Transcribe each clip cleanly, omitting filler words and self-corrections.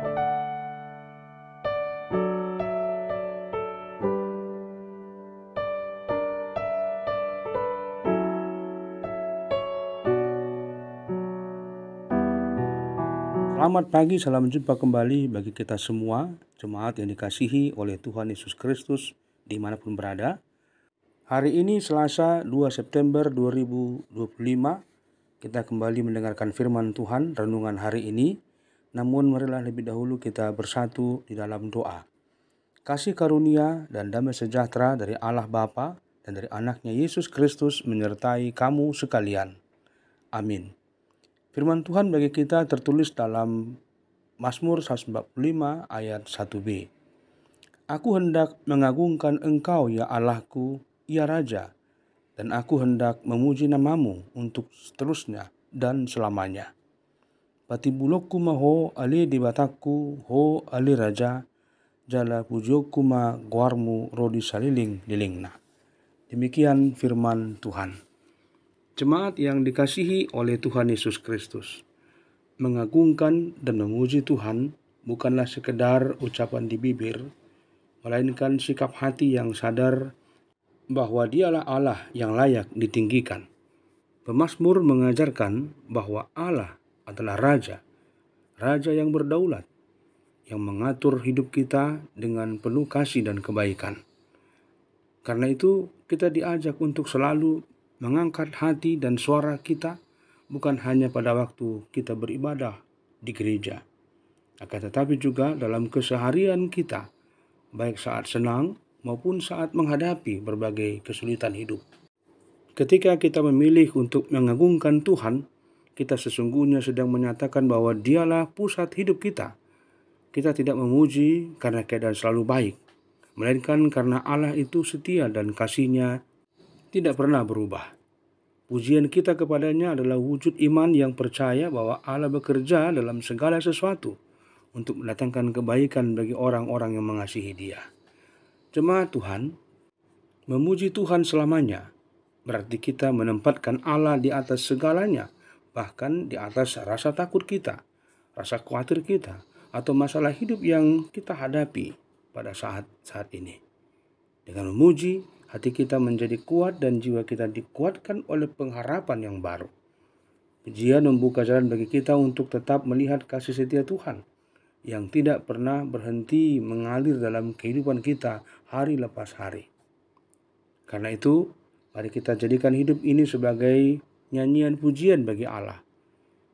Selamat pagi, salam jumpa kembali bagi kita semua, jemaat yang dikasihi oleh Tuhan Yesus Kristus dimanapun berada. Hari ini Selasa 2 September 2025, kita kembali mendengarkan firman Tuhan, renungan hari ini. Namun marilah lebih dahulu kita bersatu di dalam doa. Kasih karunia dan damai sejahtera dari Allah Bapa dan dari anaknya Yesus Kristus menyertai kamu sekalian. Amin. Firman Tuhan bagi kita tertulis dalam Mazmur 145 ayat 1b. Aku hendak mengagungkan Engkau ya Allahku, ya Raja, dan aku hendak memuji namamu untuk seterusnya dan selamanya. Patibulokku maho ali dibatakku ho ali Raja, jala pujoku ma guarmu rodi saliling lilingna. Demikian firman Tuhan. Jemaat yang dikasihi oleh Tuhan Yesus Kristus, mengagungkan dan memuji Tuhan bukanlah sekedar ucapan di bibir, melainkan sikap hati yang sadar bahwa Dialah Allah yang layak ditinggikan. Pemazmur mengajarkan bahwa Allah adalah Raja, Raja yang berdaulat, yang mengatur hidup kita dengan penuh kasih dan kebaikan. Karena itu, kita diajak untuk selalu mengangkat hati dan suara kita bukan hanya pada waktu kita beribadah di gereja, akan tetapi juga dalam keseharian kita, baik saat senang maupun saat menghadapi berbagai kesulitan hidup. Ketika kita memilih untuk mengagungkan Tuhan, kita sesungguhnya sedang menyatakan bahwa Dialah pusat hidup kita. Kita tidak memuji karena keadaan selalu baik, melainkan karena Allah itu setia dan kasih-Nya tidak pernah berubah. Pujian kita kepadanya adalah wujud iman yang percaya bahwa Allah bekerja dalam segala sesuatu untuk mendatangkan kebaikan bagi orang-orang yang mengasihi Dia. Jemaat Tuhan, memuji Tuhan selamanya berarti kita menempatkan Allah di atas segalanya, bahkan di atas rasa takut kita, rasa khawatir kita, atau masalah hidup yang kita hadapi pada saat ini. Dengan memuji, hati kita menjadi kuat dan jiwa kita dikuatkan oleh pengharapan yang baru. Pujian membuka jalan bagi kita untuk tetap melihat kasih setia Tuhan yang tidak pernah berhenti mengalir dalam kehidupan kita hari lepas hari. Karena itu, mari kita jadikan hidup ini sebagai nyanyian pujian bagi Allah.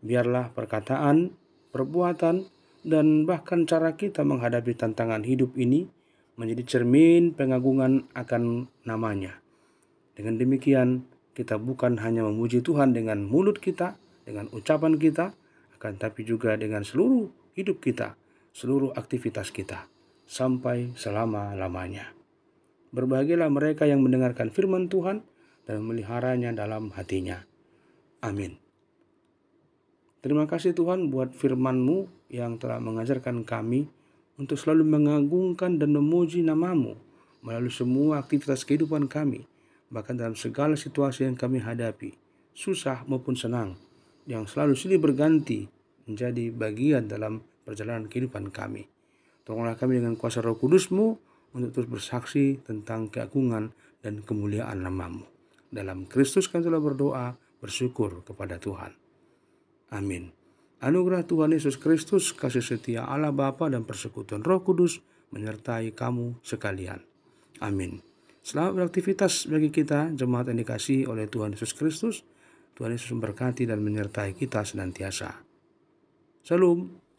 Biarlah perkataan, perbuatan, dan bahkan cara kita menghadapi tantangan hidup ini menjadi cermin pengagungan akan namanya. Dengan demikian, kita bukan hanya memuji Tuhan dengan mulut kita, dengan ucapan kita, akan tapi juga dengan seluruh hidup kita, seluruh aktivitas kita, sampai selama-lamanya. Berbahagialah mereka yang mendengarkan firman Tuhan dan memeliharanya dalam hatinya. Amin. Terima kasih Tuhan buat firman-Mu yang telah mengajarkan kami untuk selalu mengagungkan dan memuji nama-Mu melalui semua aktivitas kehidupan kami, bahkan dalam segala situasi yang kami hadapi, susah maupun senang, yang selalu silih berganti menjadi bagian dalam perjalanan kehidupan kami. Tolonglah kami dengan kuasa Roh Kudus-Mu untuk terus bersaksi tentang keagungan dan kemuliaan nama-Mu. Dalam Kristus kami telah berdoa, bersyukur kepada Tuhan. Amin. Anugerah Tuhan Yesus Kristus, kasih setia Allah Bapa dan persekutuan Roh Kudus menyertai kamu sekalian. Amin. Selamat beraktivitas bagi kita, jemaat yang dikasihi oleh Tuhan Yesus Kristus. Tuhan Yesus memberkati dan menyertai kita senantiasa. Shalom.